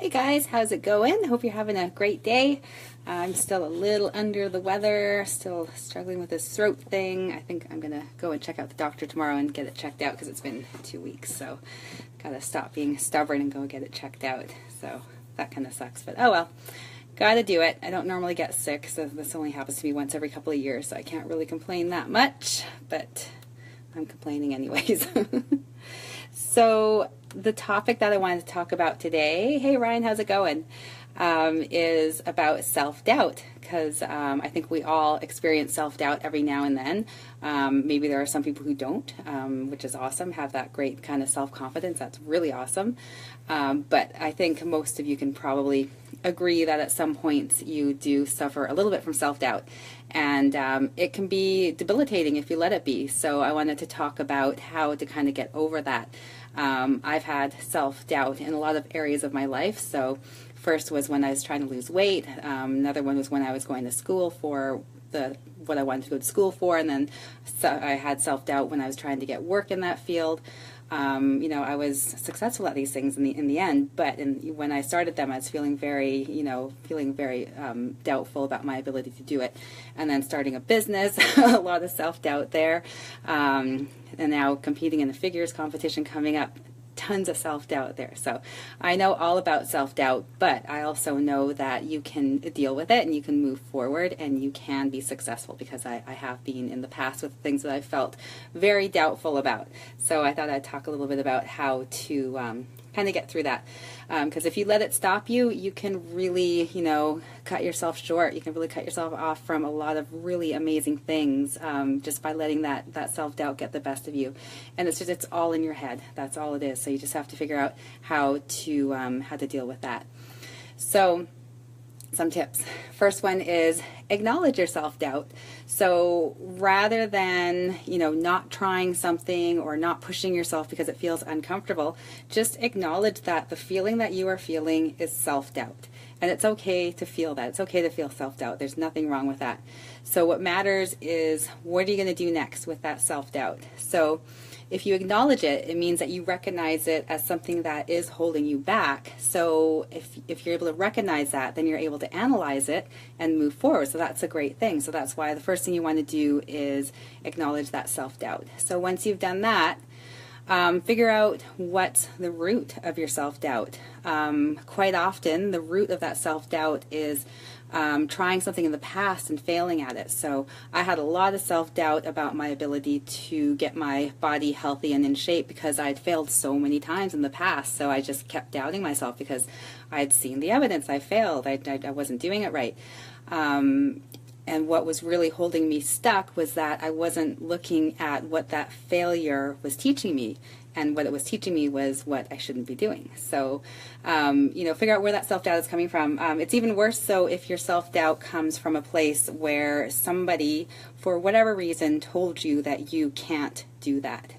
Hey guys, how's it going? Hope you're having a great day. I'm still a little under the weather, still struggling with this throat thing. I think I'm gonna go and check out the doctor tomorrow and get it checked out because it's been 2 weeks. So gotta stop being stubborn and go get it checked out. So that kind of sucks, but oh well. Gotta do it. I don't normally get sick, so this only happens to me once every couple of years, so I can't really complain that much, but I'm complaining anyways. So the topic that I wanted to talk about today, hey Ryan, how's it going, is about self-doubt, because I think we all experience self-doubt every now and then. Maybe there are some people who don't, which is awesome, have that great kind of self-confidence. That's really awesome. But I think most of you can probably agree that at some points you do suffer a little bit from self-doubt, and it can be debilitating if you let it be. So I wanted to talk about how to kind of get over that. I've had self-doubt in a lot of areas of my life. So first was when I was trying to lose weight. Another one was when I was going to school for what I wanted to go to school for, and then I had self-doubt when I was trying to get work in that field. I was successful at these things in the end, but when I started them, I was feeling very doubtful about my ability to do it. And then starting a business, a lot of self-doubt there. And now competing in the figures competition coming up, tons of self-doubt there. So I know all about self-doubt, but I also know that you can deal with it and you can move forward and you can be successful, because I have been in the past with things that I felt very doubtful about. So I thought I'd talk a little bit about how to kind of get through that. Because if you let it stop you, you can really, cut yourself short. You can really cut yourself off from a lot of really amazing things, just by letting that self-doubt get the best of you. And it's all in your head. That's all it is. So you just have to figure out how to deal with that. So some tips. First one is acknowledge your self-doubt. So rather than, not trying something or not pushing yourself because it feels uncomfortable, just acknowledge that the feeling that you are feeling is self-doubt. And it's okay to feel that. It's okay to feel self-doubt. There's nothing wrong with that. So what matters is, what are you going to do next with that self-doubt? So if you acknowledge it, it means that you recognize it as something that is holding you back. So if you're able to recognize that, then you're able to analyze it and move forward. So that's a great thing. So that's why the first thing you want to do is acknowledge that self-doubt. So once you've done that, figure out what's the root of your self-doubt. Quite often, the root of that self-doubt is trying something in the past and failing at it. So I had a lot of self-doubt about my ability to get my body healthy and in shape because I'd failed so many times in the past. So I just kept doubting myself because I'd seen the evidence. I failed. I wasn't doing it right. And what was really holding me stuck was that I wasn't looking at what that failure was teaching me. And what it was teaching me was what I shouldn't be doing. So, figure out where that self-doubt is coming from. It's even worse so if your self-doubt comes from a place where somebody, for whatever reason, told you that you can't do that.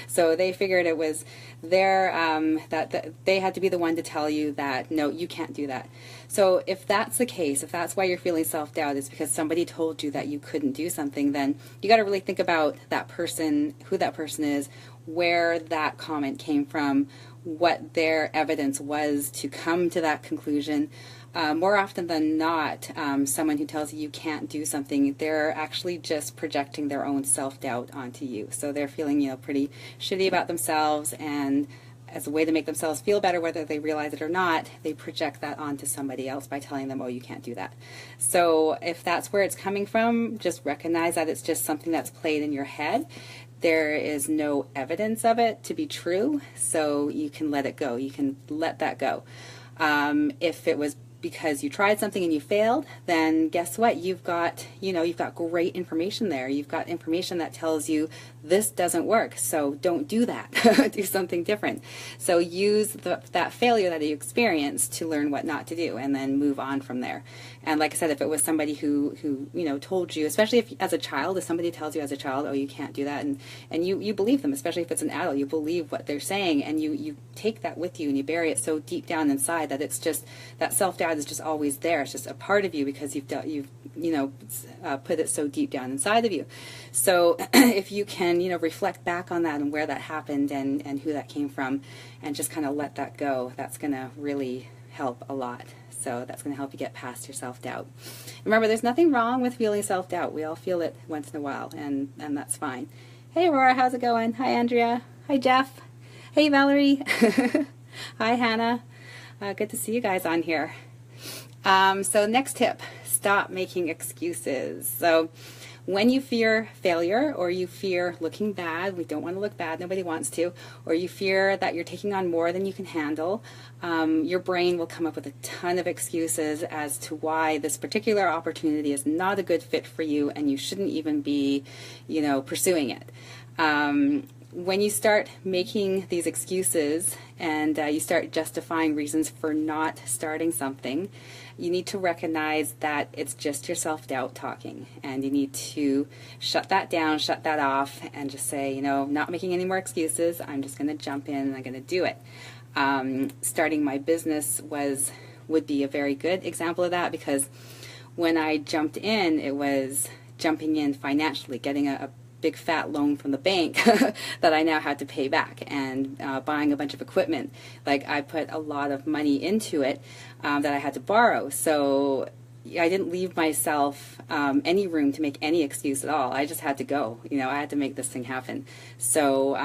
So they figured it was that they had to be the one to tell you that, no, you can't do that. So if that's the case, if that's why you're feeling self-doubt, is because somebody told you that you couldn't do something, then you got to really think about that person, who that person is, where that comment came from, what their evidence was to come to that conclusion. More often than not, someone who tells you you can't do something, they're actually just projecting their own self-doubt onto you. So they're feeling, pretty shitty about themselves, and as a way to make themselves feel better, whether they realize it or not, they project that onto somebody else by telling them, oh, you can't do that. So if that's where it's coming from, just recognize that it's just something that's played in your head. There is no evidence of it to be true, so you can let it go. You can let that go. If it was because you tried something and you failed, then guess what? You've got great information there. You've got information that tells you this doesn't work, so don't do that. Do something different. So use that failure that you experienced to learn what not to do, and then move on from there. And like I said, if it was somebody who told you, especially if as a child, if somebody tells you as a child, oh, you can't do that, and you believe them, especially if it's an adult, you believe what they're saying, and you take that with you and you bury it so deep down inside that it's just, that self-doubt is just always there. It's just a part of you because you've put it so deep down inside of you. So if you can can, reflect back on that and where that happened and who that came from, and just kind of let that go. That's going to really help a lot. So that's going to help you get past your self-doubt. Remember, there's nothing wrong with feeling self-doubt. We all feel it once in a while, and that's fine. Hey, Aurora, how's it going? Hi, Andrea. Hi, Jeff. Hey, Valerie. Hi, Hannah. Good to see you guys on here. So next tip, stop making excuses. So when you fear failure, or you fear looking bad, we don't want to look bad, nobody wants to, or you fear that you're taking on more than you can handle, your brain will come up with a ton of excuses as to why this particular opportunity is not a good fit for you and you shouldn't even be, pursuing it. When you start making these excuses and you start justifying reasons for not starting something, you need to recognize that it's just your self-doubt talking, and you need to shut that down, shut that off, and just say, not making any more excuses. I'm just going to jump in and I'm going to do it. Starting my business would be a very good example of that, because when I jumped in, it was jumping in financially, getting a big fat loan from the bank that I now had to pay back, and buying a bunch of equipment. Like, I put a lot of money into it that I had to borrow. So I didn't leave myself any room to make any excuse at all. I just had to go. I had to make this thing happen. So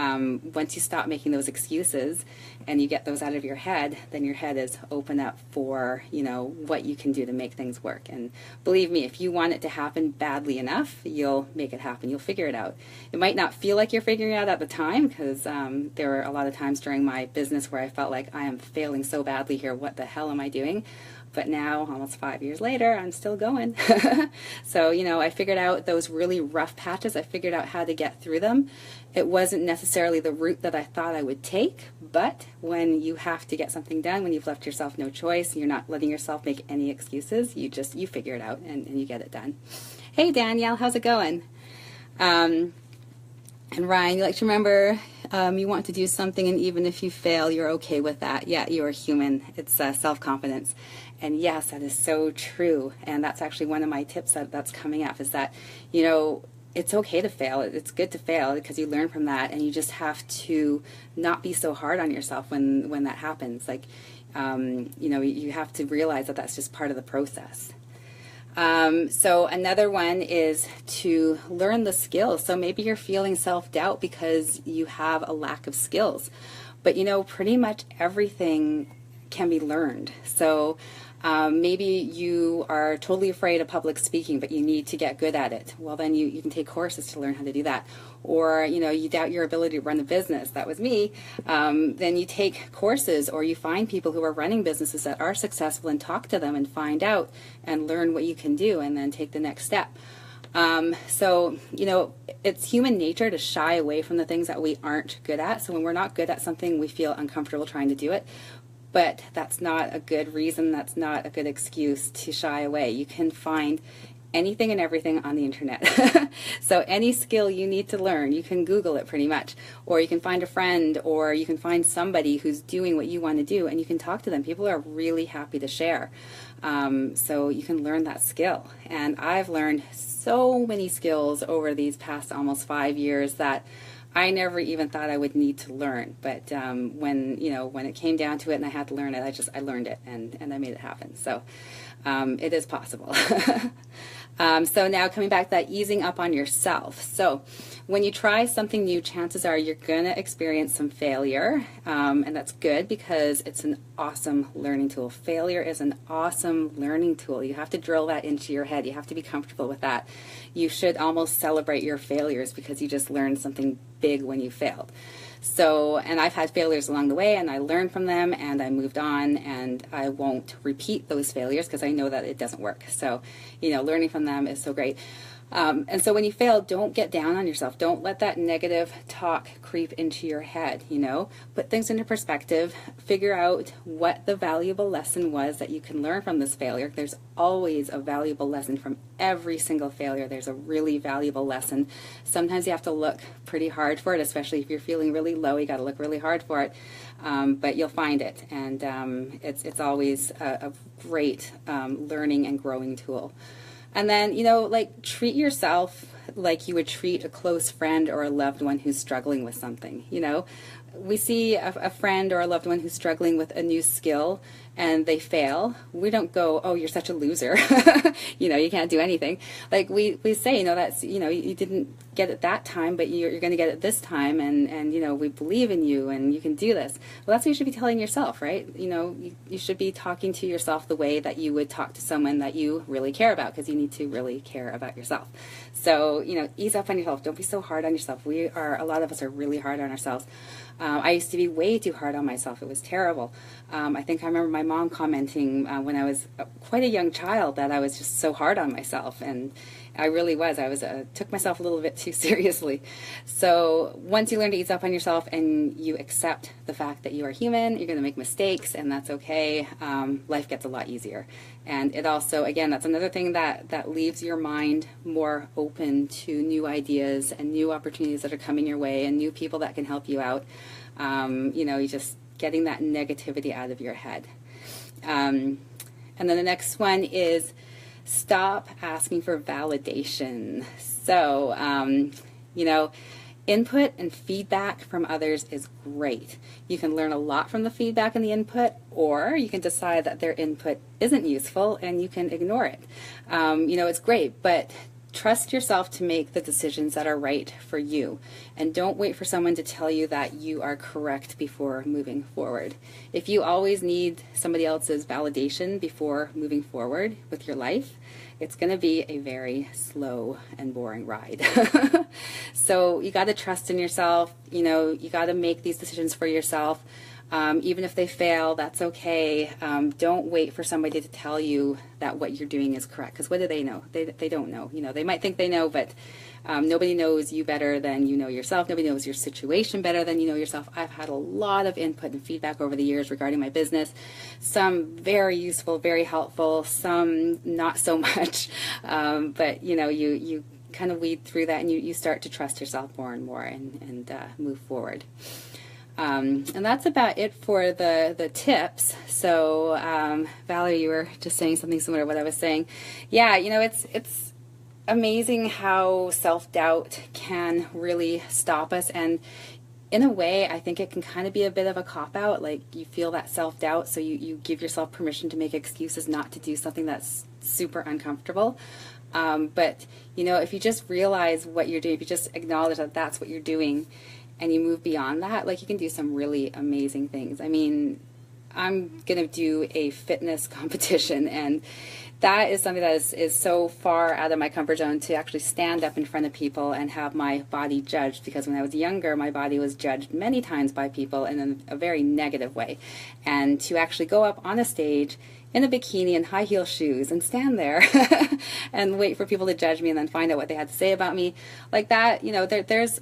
once you stop making those excuses and you get those out of your head, then your head is open up for, what you can do to make things work. And believe me, if you want it to happen badly enough, you'll make it happen. You'll figure it out. It might not feel like you're figuring it out at the time, because there were a lot of times during my business where I felt like I am failing so badly here. What the hell am I doing? But now, almost 5 years later, I'm still going. So, I figured out those really rough patches. I figured out how to get through them. It wasn't necessarily the route that I thought I would take, but when you have to get something done, when you've left yourself no choice, you're not letting yourself make any excuses, you figure it out and you get it done. Hey, Danielle, how's it going? And Ryan, you like to remember, you want to do something, and even if you fail, you're okay with that. Yeah, you're human. It's self-confidence. And yes, that is so true. And that's actually one of my tips that's coming up, is that, it's okay to fail. It's good to fail, because you learn from that, and you just have to not be so hard on yourself when that happens. Like, you have to realize that that's just part of the process. So another one is to learn the skills. So maybe you're feeling self-doubt because you have a lack of skills, but pretty much everything can be learned. So maybe you are totally afraid of public speaking, but you need to get good at it. Well, then you can take courses to learn how to do that. Or, you doubt your ability to run a business. That was me. Then you take courses, or you find people who are running businesses that are successful and talk to them and find out and learn what you can do, and then take the next step. So, it's human nature to shy away from the things that we aren't good at. So when we're not good at something, we feel uncomfortable trying to do it. But that's not a good reason. That's not a good excuse to shy away. You can find anything and everything on the internet. So any skill you need to learn, you can Google it pretty much. Or you can find a friend, or you can find somebody who's doing what you want to do, and you can talk to them. People are really happy to share. So you can learn that skill. And I've learned so many skills over these past almost 5 years that I never even thought I would need to learn, but when it came down to it and I had to learn it, I learned it, and I made it happen. So it is possible. So now coming back to that easing up on yourself. So when you try something new, chances are you're going to experience some failure, and that's good, because it's an awesome learning tool. Failure is an awesome learning tool. You have to drill that into your head. You have to be comfortable with that. You should almost celebrate your failures, because you just learned something big when you failed. So, and I've had failures along the way, and I learned from them, and I moved on, and I won't repeat those failures because I know that it doesn't work. So, learning from them is so great. And so when you fail, don't get down on yourself. Don't let that negative talk creep into your head, Put things into perspective. Figure out what the valuable lesson was that you can learn from this failure. There's always a valuable lesson from every single failure. There's a really valuable lesson. Sometimes you have to look pretty hard for it, especially if you're feeling really low. You got to look really hard for it, but you'll find it. And it's always a great learning and growing tool. And then, like treat yourself like you would treat a close friend or a loved one who's struggling with something. We see a friend or a loved one who's struggling with a new skill and they fail. We don't go, oh, you're such a loser. You can't do anything. Like we say, that's, you didn't get it that time, but you're going to get it this time. And we believe in you and you can do this. Well, that's what you should be telling yourself, right? You should be talking to yourself the way that you would talk to someone that you really care about, because you need to really care about yourself. So, ease up on yourself. Don't be so hard on yourself. A lot of us are really hard on ourselves. I used to be way too hard on myself. It was terrible. I think I remember my mom commenting when I was quite a young child that I was just so hard on myself, and I really was. I took myself a little bit too seriously. So once you learn to ease up on yourself and you accept the fact that you are human, you're going to make mistakes, and that's okay. Life gets a lot easier. And it also, again, that's another thing that leaves your mind more open to new ideas and new opportunities that are coming your way and new people that can help you out. You just getting that negativity out of your head. And then the next one is stop asking for validation. So, input and feedback from others is great. You can learn a lot from the feedback and the input, or you can decide that their input isn't useful and you can ignore it. It's great, but trust yourself to make the decisions that are right for you, and don't wait for someone to tell you that you are correct before moving forward. If you always need somebody else's validation before moving forward with your life, it's going to be a very slow and boring ride. So you got to trust in yourself. You got to make these decisions for yourself. Even if they fail, that's okay. Don't wait for somebody to tell you that what you're doing is correct, because what do they know? They don't know. They might think they know, but nobody knows you better than you know yourself. Nobody knows your situation better than you know yourself. I've had a lot of input and feedback over the years regarding my business. Some very useful, very helpful, some not so much. But you kind of weed through that, and you start to trust yourself more and more and move forward. And that's about it for the tips. So, Valerie, you were just saying something similar to what I was saying. Yeah, it's amazing how self-doubt can really stop us. And in a way, I think it can kind of be a bit of a cop-out. Like, you feel that self-doubt, so you give yourself permission to make excuses not to do something that's super uncomfortable. But, if you just realize what you're doing, if you just acknowledge that that's what you're doing, and you move beyond that, like, you can do some really amazing things. I mean, I'm going to do a fitness competition, and that is something that is so far out of my comfort zone, to actually stand up in front of people and have my body judged, because when I was younger, my body was judged many times by people in a very negative way. And to actually go up on a stage in a bikini and high heel shoes and stand there and wait for people to judge me and then find out what they had to say about me, like that, there's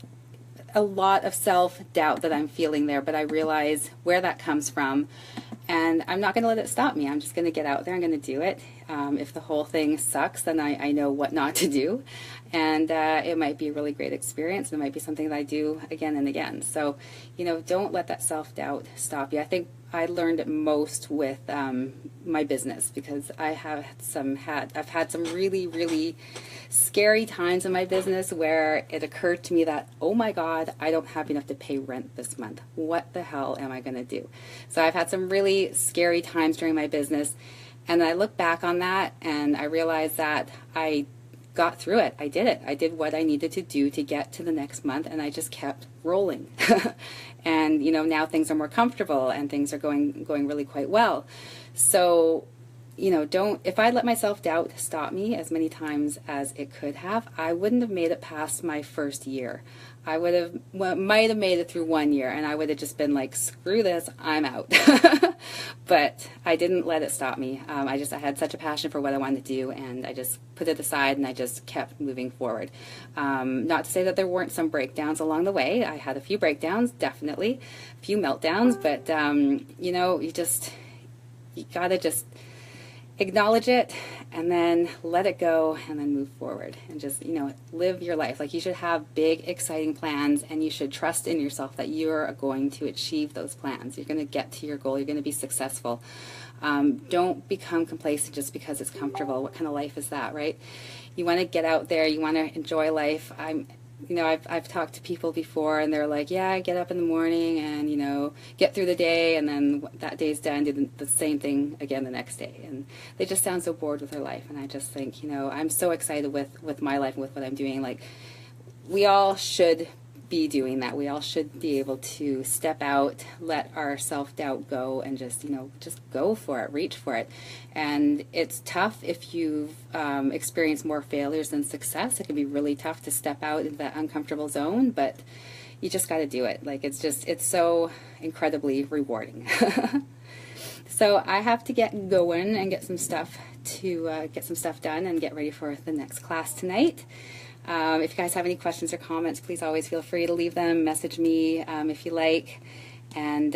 a lot of self-doubt that I'm feeling there, but I realize where that comes from, and I'm not going to let it stop me. I'm just going to get out there. I'm going to do it. If the whole thing sucks, then I know what not to do, and it might be a really great experience. It might be something that I do again and again. So, don't let that self-doubt stop you. I think I learned it most with my business, because I've had some really, really scary times in my business where it occurred to me that, oh my God, I don't have enough to pay rent this month. What the hell am I going to do? So I've had some really scary times during my business, and I look back on that and I realized that I got through it. I did it. I did what I needed to do to get to the next month, and I just kept rolling. And now things are more comfortable and things are going really quite well. So if I let my self-doubt stop me as many times as it could have, I wouldn't have made it past my first year. I might have made it through 1 year, and I would have just been like, screw this, I'm out. But I didn't let it stop me. I had such a passion for what I wanted to do, and I just put it aside and I just kept moving forward. Not to say that there weren't some breakdowns along the way. I had a few breakdowns, definitely, a few meltdowns, but you gotta just acknowledge it and then let it go and then move forward and just, live your life. Like, you should have big, exciting plans, and you should trust in yourself that you're going to achieve those plans. You're going to get to your goal. You're going to be successful. Don't become complacent just because it's comfortable. What kind of life is that, right? You want to get out there. You want to enjoy life. I've talked to people before, and they're like, yeah, I get up in the morning and, get through the day, and then that day's done, do the same thing again the next day. And they just sound so bored with their life. And I just think, I'm so excited with my life and with what I'm doing. Like, we all should be doing that. We all should be able to step out, let our self-doubt go, and just go for it, reach for it. And it's tough if you've experienced more failures than success. It can be really tough to step out into that uncomfortable zone, but you just got to do it. Like, it's so incredibly rewarding. So I have to get going and get some stuff done and get ready for the next class tonight. If you guys have any questions or comments, please always feel free to leave them. Message me if you like. And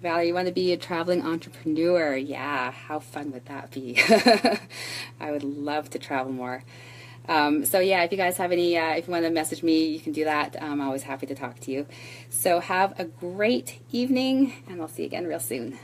Valerie, you want to be a traveling entrepreneur? Yeah, how fun would that be? I would love to travel more. So yeah, if you guys have any, if you want to message me, you can do that. I'm always happy to talk to you. So have a great evening, and I'll see you again real soon.